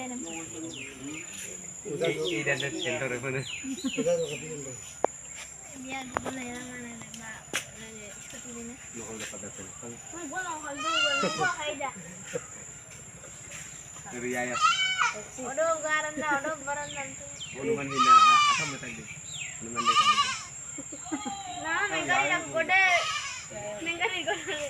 Tidak ada center mana? Biar boleh mana nak seperti ini. Lokal dapat telepon. Gua lokal dulu, gua kaida. Dari ayah. Odo garan nanti. Numan hina apa matagi? Numan dek ada. Nah, mereka yang gede. Mereka di gede.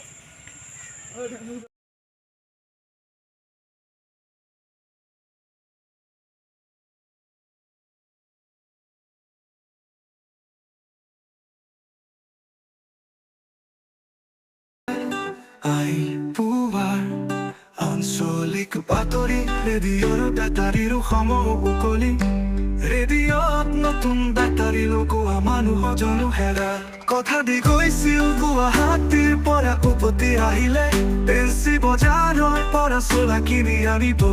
Ay bubar Ansolik batori Radio datariru homo ukoli Radio notun datariru goa manuh jonu hera Kotha di goisil Guwahatiৰ পৰা উভতি আহিলে পেঞ্চি বজাৰৰ পৰা চোলা কিনি আনিব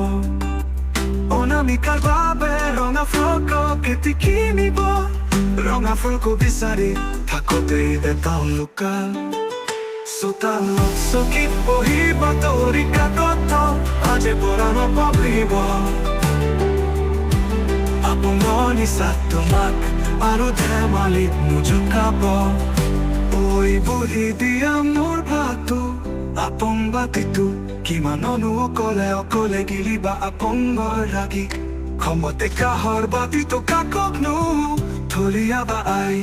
অনামিকাৰ বাবে ৰঙা frock এটি কিনিব ৰঙা ফ্ৰক বিচাৰি থাকোঁতে তেওঁলোকা চোতালত চকীত বহি বাতৰি কাকত আজি পৰা নপঢ়িব আপোনাৰ নিচাত তোমাক আৰু ধেমালিত নোজোকাব ঐ বুঢ়ী দিয়া মোৰ ভাতটো আপং বাতিটো কিমাননো অকলে গিলিবা আপংগৰ ৰাগি খমতে কাহৰ বাতিটো কাককনো থলিয়াবা আই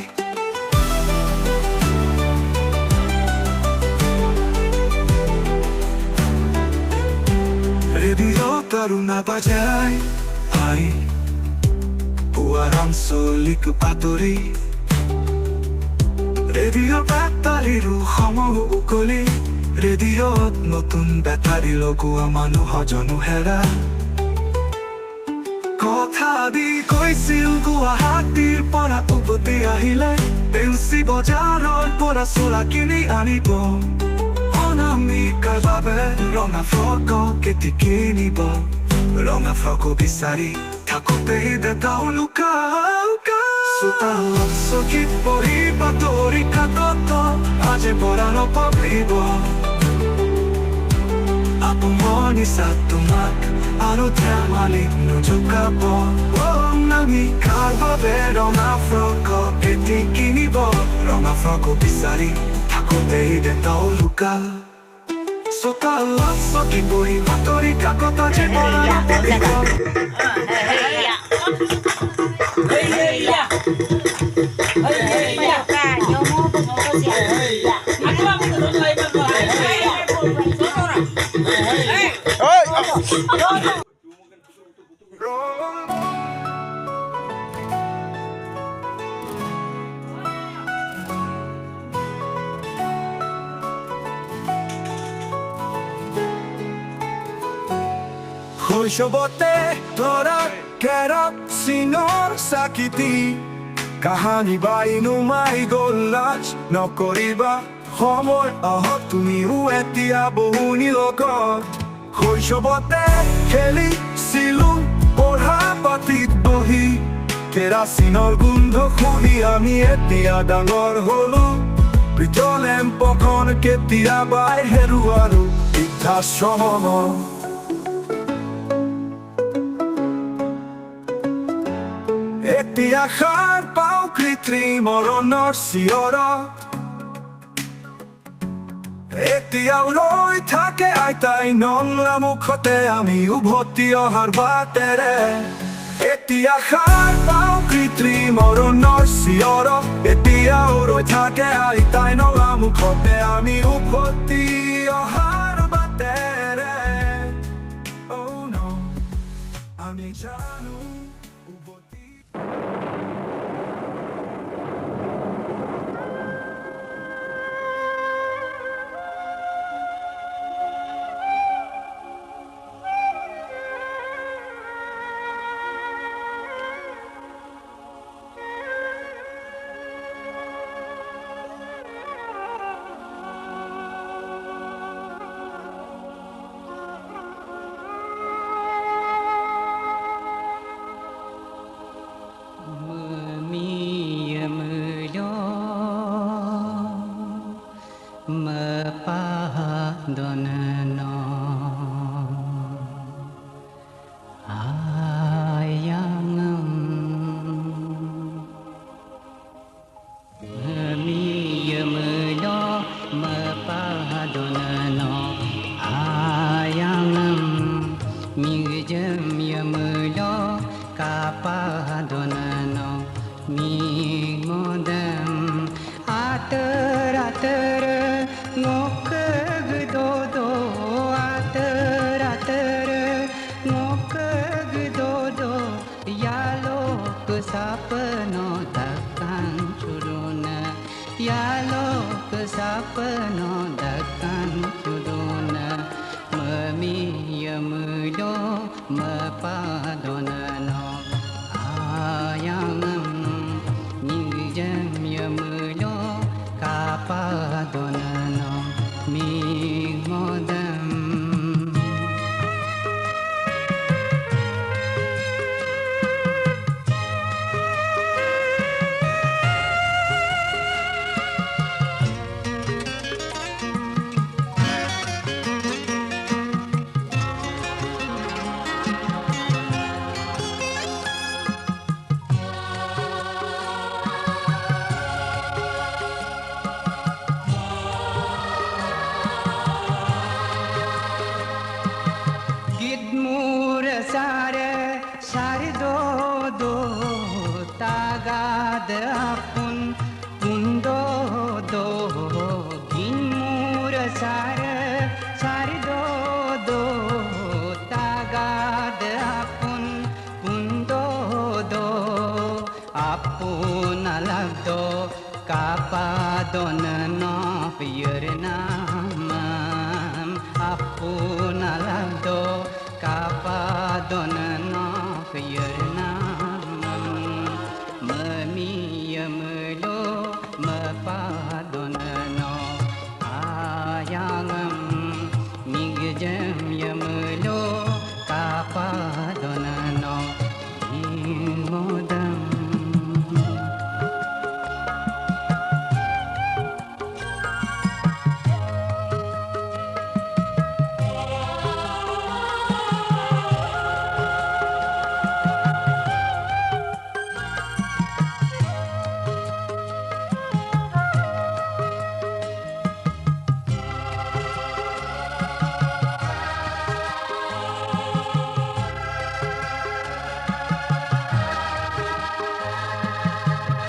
ৰেডিও তাৰুণা বাজায় আই পুয়াৰ আঞ্চলিক বাতৰি ৰেডিঅ' বেটাৰীৰো সময় উকলি ৰেডিঅ'ত নতুন বেটাৰী লগোৱা মানুহ জনো হেৰা কথা দি কৈছিল গুৱাহাটীৰ পৰা উভতি আহিলে পেঞ্চি বজাৰৰ পৰা চোলা কিনি আনিব অনামিকাৰ বাবে ৰঙা ফ্ৰক এটি কিনিব ৰঙা ফ্ৰক বিচাৰি থাকোঁতেই তেওঁলোকা চোতালত চকীত বহি বাতৰি কাকত আজি পৰা নপঢ়িব আপোনাৰ নিচাত তোমাক আৰু ধেমালিত নোজোকাব অনামিকাৰ বাবে ৰঙা ফ্ৰক এটি কিনিব ৰঙা ফ্ৰক বিচাৰি থাকোঁতেই তেওঁলোকা চোতালত চকীত বহি বাতৰি কাকত আজি পৰা নপঢ়িব শৈশৱতে ধৰা কেৰচিনৰ চাকিটি কাহানী বাই নুমাই গ'ল লাজ নকৰিবা সময় আহক তুমিও এতিয়া বহুনি লগত শৈশৱতে খেলিছিলোঁ পঢ়া পাতিত বহি কেৰাচিনৰ গোন্ধ শুনি আমি এতিয়া ডাঙৰ হ'লো বৃদ্ধলেম্পখন কেতিয়াবাই হেৰুৱালো বৃদ্ধাশ্ৰম এতিয়া সাৰ পাওঁ কৃত্ৰিম মৰণৰ চিঞৰত এতিয়াও ৰৈ থাকে আইতাই নলা মুখতে আমি উভতি অহাৰ বাটেৰে এতিয়া সাৰ পাওঁ কৃত্ৰিম মৰণৰ চিঞৰত এতিয়াও ৰৈ থাকে আইতাই নলা মুখতে আমি উভতি অহাৰ বাটেৰে Oh no আমি জানো jem yamulo kapadonano mi modam ater ater ngok gdodo ater ater ngok gdodo yalo kesapno takkan curuna yalo kesapno takkan curuna memi yamulo mapadonano ayang ningjem yamulo kapadonano mi modam sare sare do tagad apun pundo do ginmur sare sare do tagad apun pundo do apun alagdo kapadon no piernamam apun alagdo kapadonano piernamam memi yamulo mapadonano ayangam mingjem yamulo kapadonano modam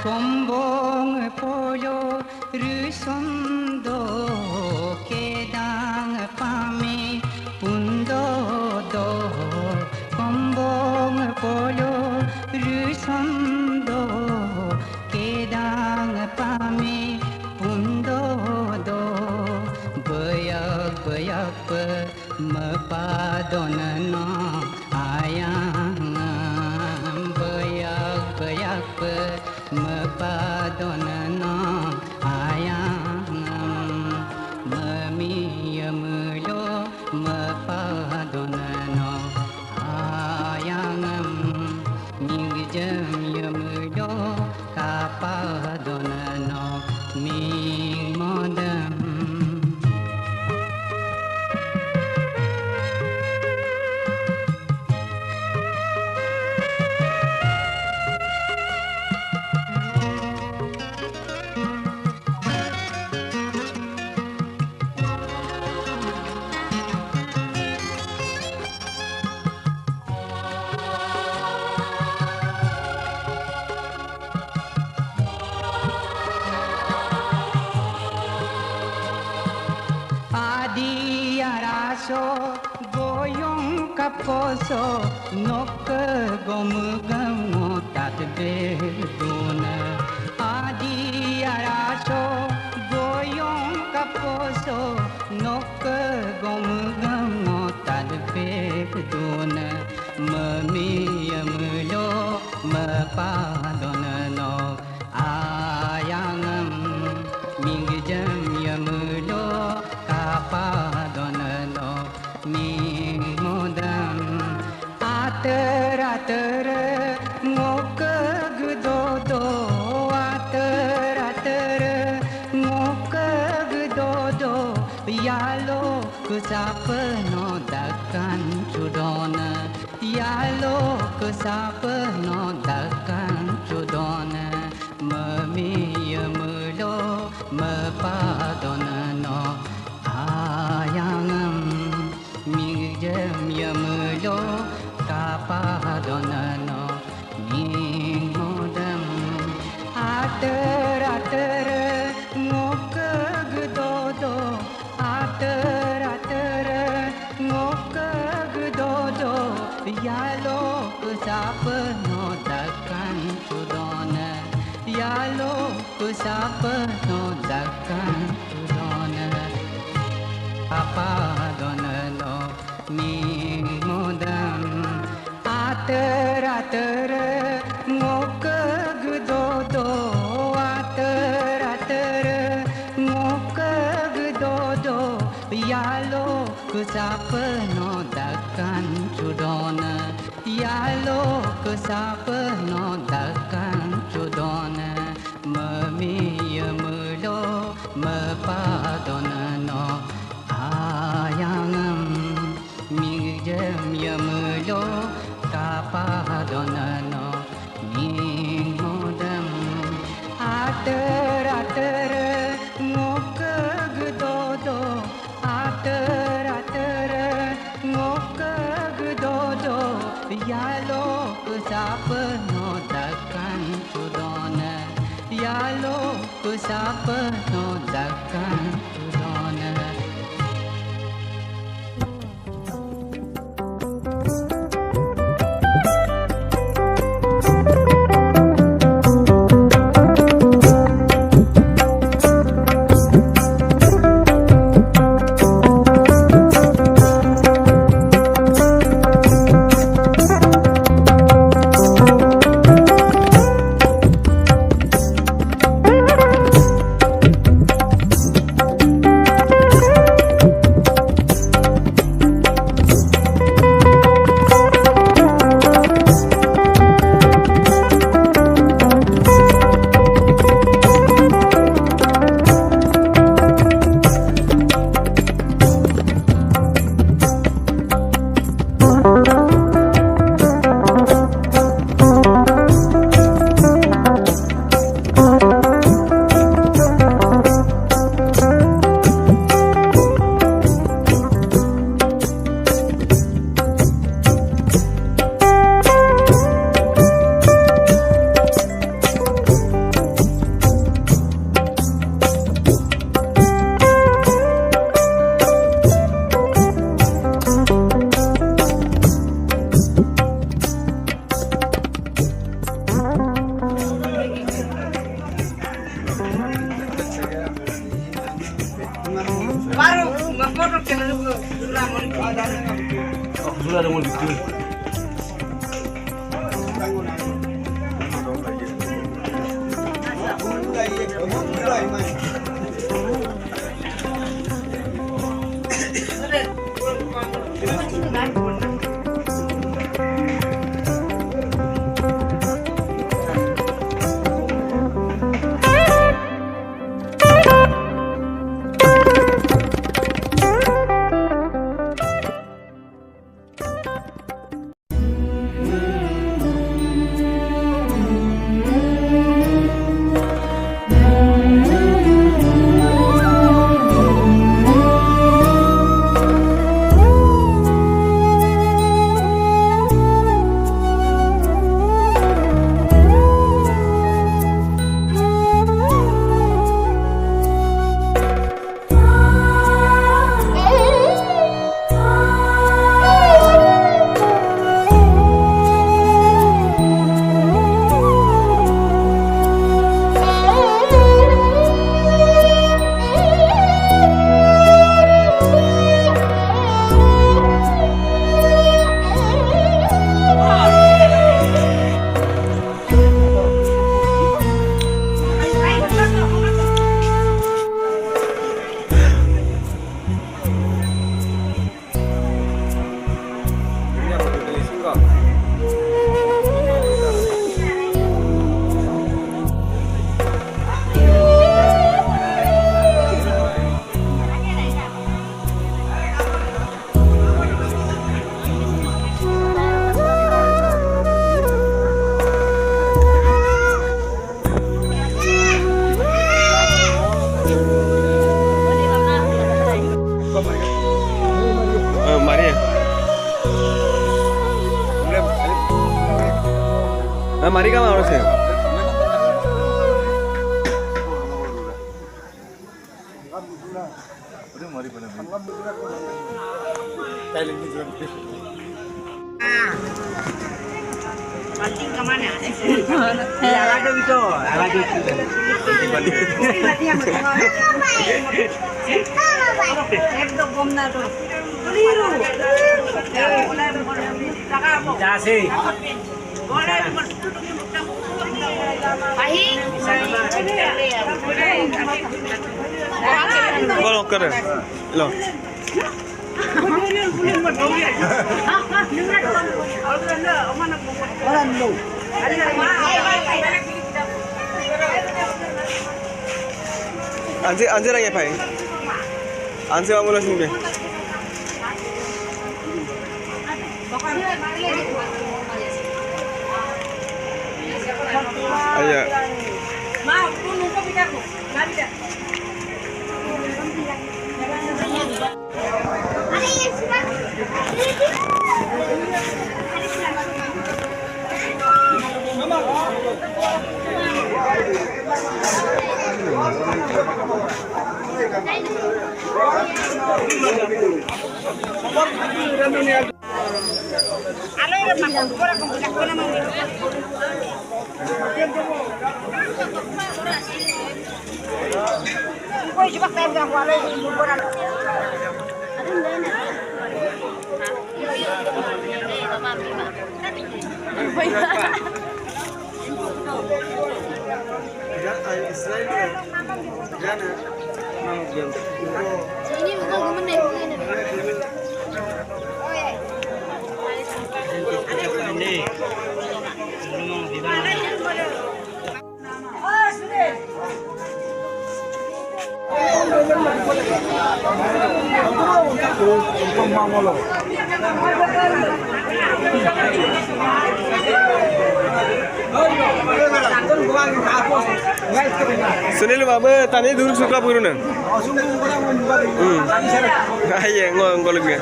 Kombong polo rusondo kedang pami pundo do kombong polo rusondo kedang pami pundo do bayak bayak mapadonano ayang bayak bayak mapadonano ayang memi yamulo mapadonano ayang ningjem yamulo kapadonano mi modam Adiaraso goyong kaposo nok gomgamo tatbeduna Adiaraso goyong kaposo nok gomgamo tatbeduna memi yamulo mapadonano ayangam mingjam yamulo kapadonano mi modam ater ater ngok gdodo ater ater ngok gdodo yalo kusapno dakkan cudona yalo kusapno dakkan cudona memi yamulo mapadonano ayangam mingjem yamulo kapadonano ning modam ater ngokeg dodo ater ngokeg dodo yalo kusapno dakkan sudona yalo kusapno dakkan sudona kapadonano ning modam ater ngokeg dodo ater ngokeg dodo yalo kusapno dakkan sudona yalo kusapno dakkan sudona memiyamulo mepadonano ayangam mijem yamulo kapadonano ning modam ater ngokeg dodo ater ngokeg dodo yalo kusapno dakkan sudona yalo kusapno dakkan sudona Sudah ada mau bikin. Mari ka harusnya. Pancing kemana? Lagi itu, lagi itu. Kasih. Pahing. Kalau keren, lo. Anjir lagi apa? Anjir mau mulai sini. Ayo. Mau, tunggu kau pikir aku. Mari dah. Ini bukan kemenang ini. Sunil Baba, tani dulu suka burunan. Ayo, ngomong lebih.